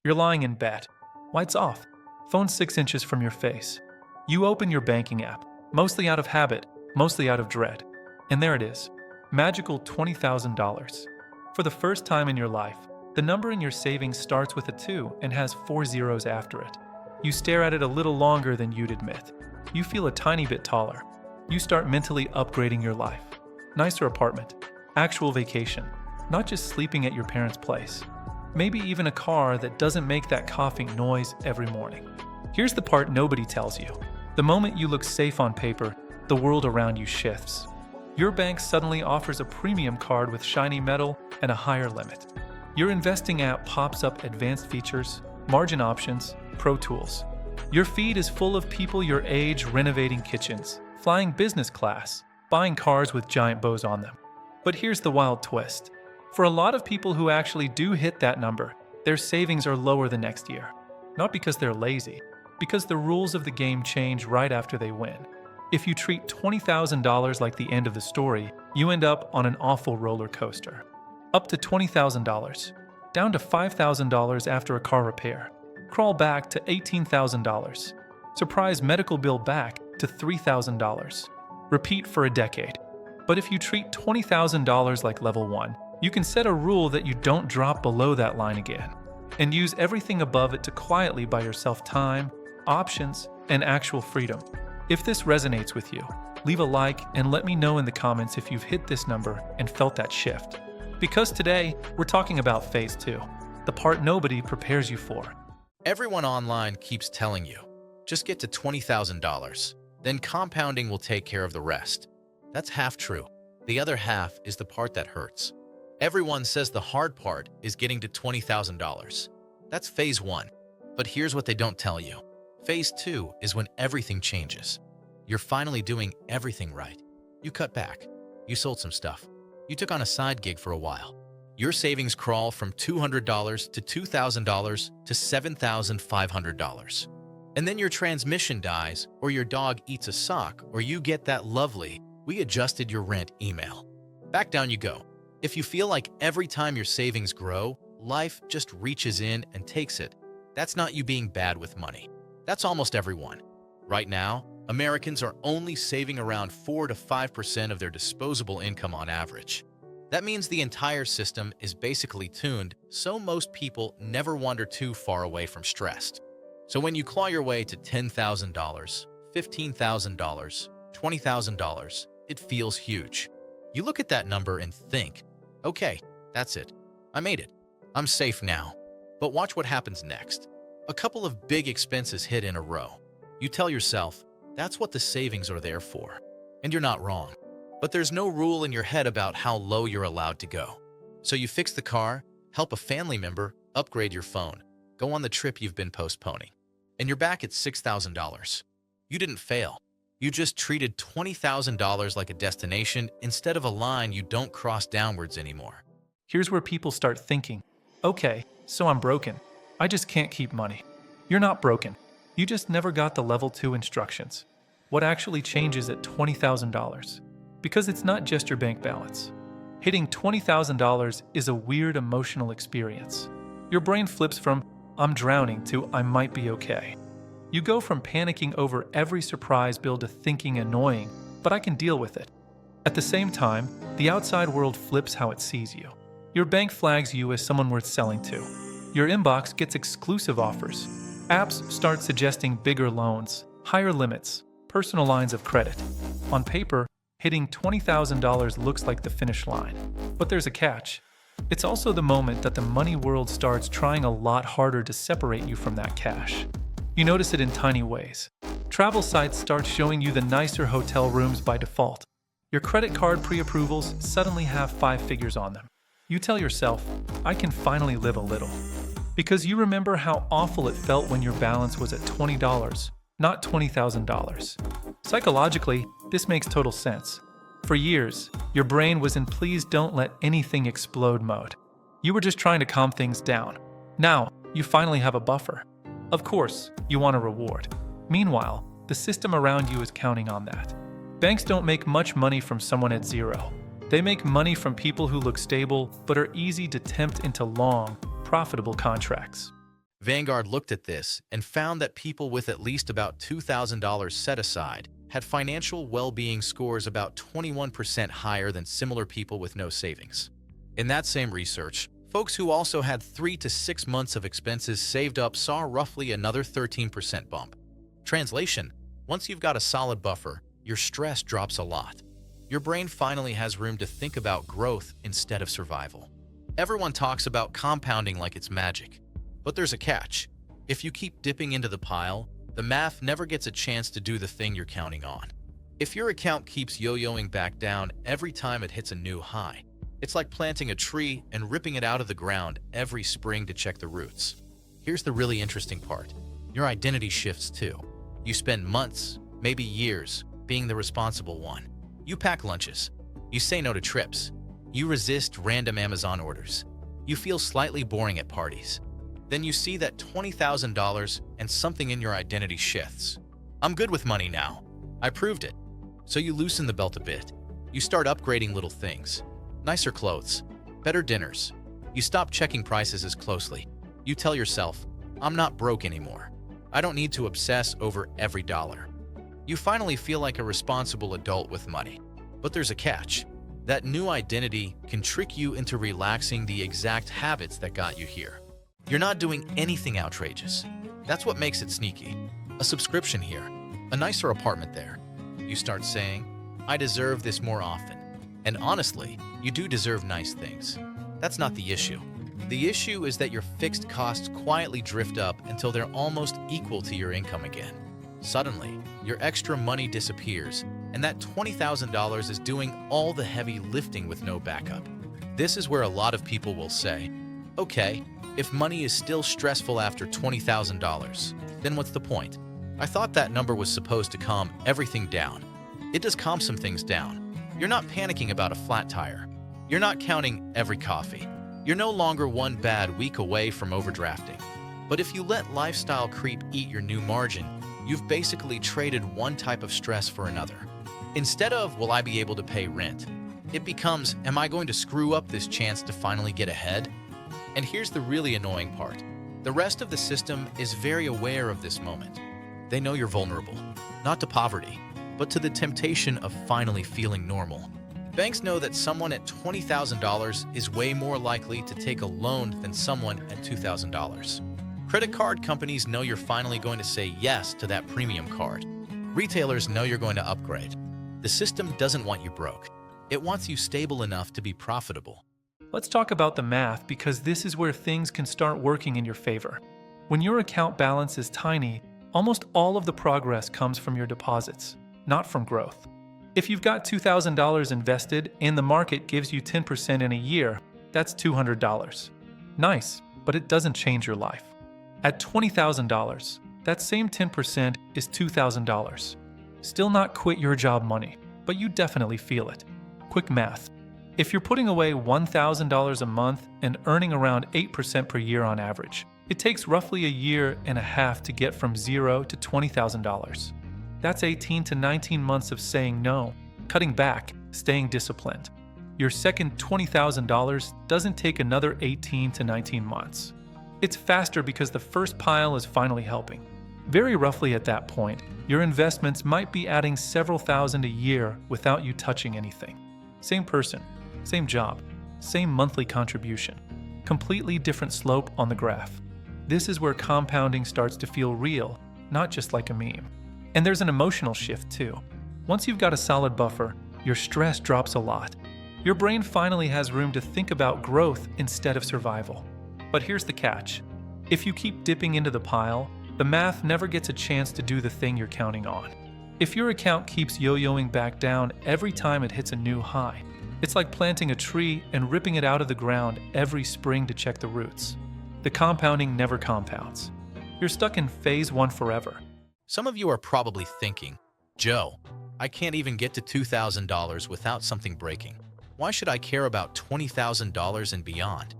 You're lying in bed. Lights off. Phone 6 inches from your face. You open your banking app, mostly out of habit, mostly out of dread. And there it is. Magical $20,000. For the first time in your life, the number in your savings starts with a 2 and has 4 zeros after it. You stare at it a little longer than you'd admit. You feel a tiny bit taller. You start mentally upgrading your life. Nicer apartment, actual vacation, not just sleeping at your parents' place. Maybe even a car that doesn't make that coughing noise every morning. Here's the part nobody tells you. The moment you look safe on paper, the world around you shifts. Your bank suddenly offers a premium card with shiny metal and a higher limit. Your investing app pops up advanced features, margin options, Pro Tools. Your feed is full of people your age renovating kitchens, flying business class, buying cars with giant bows on them. But here's the wild twist. For a lot of people who actually do hit that number, their savings are lower the next year. Not because they're lazy, because the rules of the game change right after they win. If you treat $20,000 like the end of the story, you end up on an awful roller coaster. Up to $20,000, down to $5,000 after a car repair, crawl back to $18,000, surprise medical bill back to $3,000. Repeat for a decade. But if you treat $20,000 like level 1, you can set a rule that you don't drop below that line again, and use everything above it to quietly buy yourself time, options, and actual freedom. If this resonates with you, leave a like and let me know in the comments if you've hit this number and felt that shift. Because today, we're talking about phase 2, the part nobody prepares you for. Everyone online keeps telling you, just get to $20,000, then compounding will take care of the rest. That's half true. The other half is the part that hurts. Everyone says the hard part is getting to $20,000. That's phase 1. But here's what they don't tell you. Phase 2 is when everything changes. You're finally doing everything right. You cut back. You sold some stuff. You took on a side gig for a while. Your savings crawl from $200 to $2,000 to $7,500. And then your transmission dies, or your dog eats a sock, or you get that lovely, "We adjusted your rent" email. Back down you go. If you feel like every time your savings grow, life just reaches in and takes it, that's not you being bad with money. That's almost everyone. Right now, Americans are only saving around 4 to 5% of their disposable income on average. That means the entire system is basically tuned so most people never wander too far away from stress. So when you claw your way to $10,000, $15,000, $20,000, it feels huge. You look at that number and think, okay, that's it. I made it. I'm safe now. But watch what happens next. A couple of big expenses hit in a row. You tell yourself, that's what the savings are there for. And you're not wrong. But there's no rule in your head about how low you're allowed to go. So you fix the car, help a family member, upgrade your phone, go on the trip you've been postponing. And you're back at $6,000. You didn't fail. You just treated $20,000 like a destination instead of a line you don't cross downwards anymore. Here's where people start thinking, okay, so I'm broken. I just can't keep money. You're not broken. You just never got the level 2 instructions. What actually changes at $20,000? Because it's not just your bank balance. Hitting $20,000 is a weird emotional experience. Your brain flips from, I'm drowning, to I might be okay. You go from panicking over every surprise bill to thinking annoying, but I can deal with it. At the same time, the outside world flips how it sees you. Your bank flags you as someone worth selling to. Your inbox gets exclusive offers. Apps start suggesting bigger loans, higher limits, personal lines of credit. On paper, hitting $20,000 looks like the finish line. But there's a catch. It's also the moment that the money world starts trying a lot harder to separate you from that cash. You notice it in tiny ways. Travel sites start showing you the nicer hotel rooms by default. Your credit card pre-approvals suddenly have 5 figures on them. You tell yourself, I can finally live a little. Because you remember how awful it felt when your balance was at $20, not $20,000. Psychologically, this makes total sense. For years, your brain was in please don't let anything explode mode. You were just trying to calm things down. Now, you finally have a buffer. Of course, you want a reward. Meanwhile, the system around you is counting on that. Banks don't make much money from someone at zero. They make money from people who look stable but are easy to tempt into long, profitable contracts. Vanguard looked at this and found that people with at least about $2,000 set aside had financial well-being scores about 21% higher than similar people with no savings. In that same research, folks who also had 3 to 6 months of expenses saved up saw roughly another 13% bump. Translation: once you've got a solid buffer, your stress drops a lot. Your brain finally has room to think about growth instead of survival. Everyone talks about compounding like it's magic. But there's a catch. If you keep dipping into the pile, the math never gets a chance to do the thing you're counting on. If your account keeps yo-yoing back down every time it hits a new high, it's like planting a tree and ripping it out of the ground every spring to check the roots. Here's the really interesting part. Your identity shifts too. You spend months, maybe years, being the responsible one. You pack lunches. You say no to trips. You resist random Amazon orders. You feel slightly boring at parties. Then you see that $20,000 and something in your identity shifts. I'm good with money now. I proved it. So you loosen the belt a bit. You start upgrading little things. Nicer clothes. Better dinners. You stop checking prices as closely. You tell yourself, I'm not broke anymore. I don't need to obsess over every dollar. You finally feel like a responsible adult with money. But there's a catch. That new identity can trick you into relaxing the exact habits that got you here. You're not doing anything outrageous. That's what makes it sneaky. A subscription here, a nicer apartment there. You start saying, I deserve this more often. And honestly, you do deserve nice things. That's not the issue. The issue is that your fixed costs quietly drift up until they're almost equal to your income again. Suddenly, your extra money disappears, and that $20,000 is doing all the heavy lifting with no backup. This is where a lot of people will say, okay, if money is still stressful after $20,000, then what's the point? I thought that number was supposed to calm everything down. It does calm some things down. You're not panicking about a flat tire. You're not counting every coffee. You're no longer one bad week away from overdrafting. But if you let lifestyle creep eat your new margin, you've basically traded one type of stress for another. Instead of, will I be able to pay rent? It becomes, am I going to screw up this chance to finally get ahead? And here's the really annoying part. The rest of the system is very aware of this moment. They know you're vulnerable, not to poverty, but to the temptation of finally feeling normal. Banks know that someone at $20,000 is way more likely to take a loan than someone at $2,000. Credit card companies know you're finally going to say yes to that premium card. Retailers know you're going to upgrade. The system doesn't want you broke. It wants you stable enough to be profitable. Let's talk about the math because this is where things can start working in your favor. When your account balance is tiny, almost all of the progress comes from your deposits, not from growth. If you've got $2,000 invested and the market gives you 10% in a year, that's $200. Nice, but it doesn't change your life. At $20,000, that same 10% is $2,000. Still not quit your job money, but you definitely feel it. Quick math. If you're putting away $1,000 a month and earning around 8% per year on average, it takes roughly a year and a half to get from $0 to $20,000. That's 18 to 19 months of saying no, cutting back, staying disciplined. Your second $20,000 doesn't take another 18 to 19 months. It's faster because the first pile is finally helping. Very roughly at that point, your investments might be adding several thousand a year without you touching anything. Same person, same job, same monthly contribution. Completely different slope on the graph. This is where compounding starts to feel real, not just like a meme. And there's an emotional shift too. Once you've got a solid buffer, your stress drops a lot. Your brain finally has room to think about growth instead of survival. But here's the catch. If you keep dipping into the pile, the math never gets a chance to do the thing you're counting on. If your account keeps yo-yoing back down every time it hits a new high, it's like planting a tree and ripping it out of the ground every spring to check the roots. The compounding never compounds. You're stuck in phase one forever. Some of you are probably thinking, Joe, I can't even get to $2,000 without something breaking. Why should I care about $20,000 and beyond?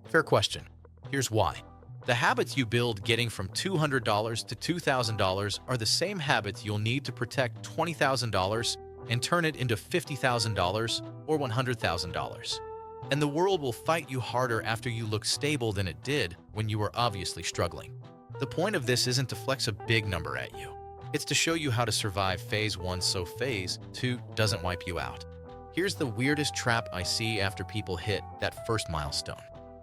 Fair question. Here's why. The habits you build getting from $200 to $2,000 are the same habits you'll need to protect $20,000 and turn it into $50,000 or $100,000. and the world will fight you harder after you look stable than it did when you were obviously struggling. The point of this isn't to flex a big number at you. It's to show you how to survive phase 1 so phase 2 doesn't wipe you out. Here's the weirdest trap I see after people hit that first milestone.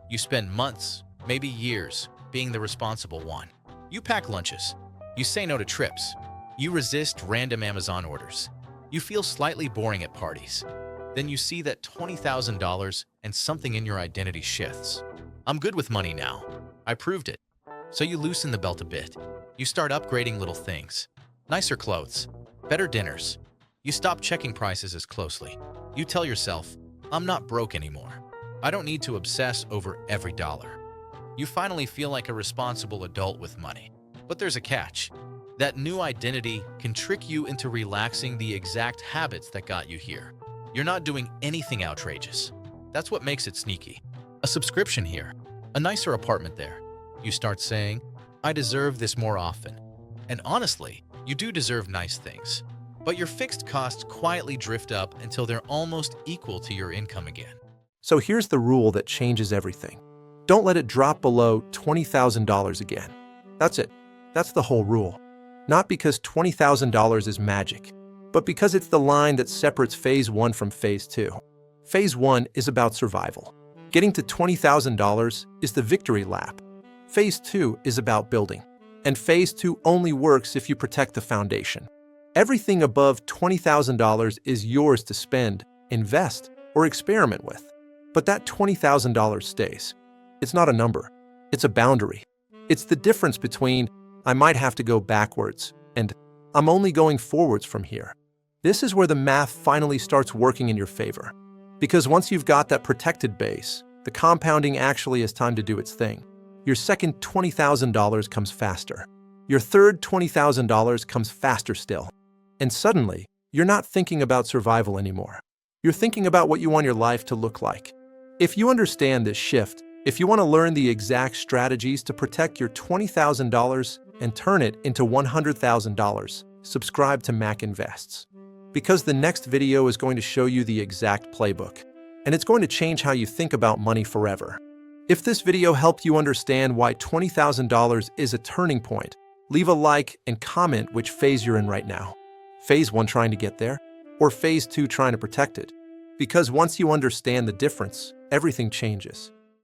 You spend months, maybe years, being the responsible one. You pack lunches. You say no to trips. You resist random Amazon orders. You feel slightly boring at parties. Then you see that $20,000 and something in your identity shifts. I'm good with money now. I proved it. So you loosen the belt a bit. You start upgrading little things. Nicer clothes. Better dinners. You stop checking prices as closely. You tell yourself, I'm not broke anymore. I don't need to obsess over every dollar. You finally feel like a responsible adult with money. But there's a catch. That new identity can trick you into relaxing the exact habits that got you here. You're not doing anything outrageous. That's what makes it sneaky. A subscription here, a nicer apartment there. You start saying, I deserve this more often. And honestly, you do deserve nice things. But your fixed costs quietly drift up until they're almost equal to your income again. So here's the rule that changes everything. Don't let it drop below $20,000 again. That's it. That's the whole rule. Not because $20,000 is magic, but because it's the line that separates phase 1 from phase 2. Phase 1 is about survival. Getting to $20,000 is the victory lap. Phase 2 is about building. And phase 2 only works if you protect the foundation. Everything above $20,000 is yours to spend, invest, or experiment with. But that $20,000 stays. It's not a number. It's a boundary. It's the difference between I might have to go backwards and I'm only going forwards from here. This is where the math finally starts working in your favor. Because once you've got that protected base, the compounding actually has time to do its thing. Your second $20,000 comes faster. Your third $20,000 comes faster still. And suddenly, you're not thinking about survival anymore. You're thinking about what you want your life to look like. If you understand this shift, if you want to learn the exact strategies to protect your $20,000 and turn it into $100,000, subscribe to Mac Invests. Because the next video is going to show you the exact playbook, and it's going to change how you think about money forever. If this video helped you understand why $20,000 is a turning point, leave a like and comment which phase you're in right now. Phase 1 trying to get there, or phase 2 trying to protect it? Because once you understand the difference, everything changes.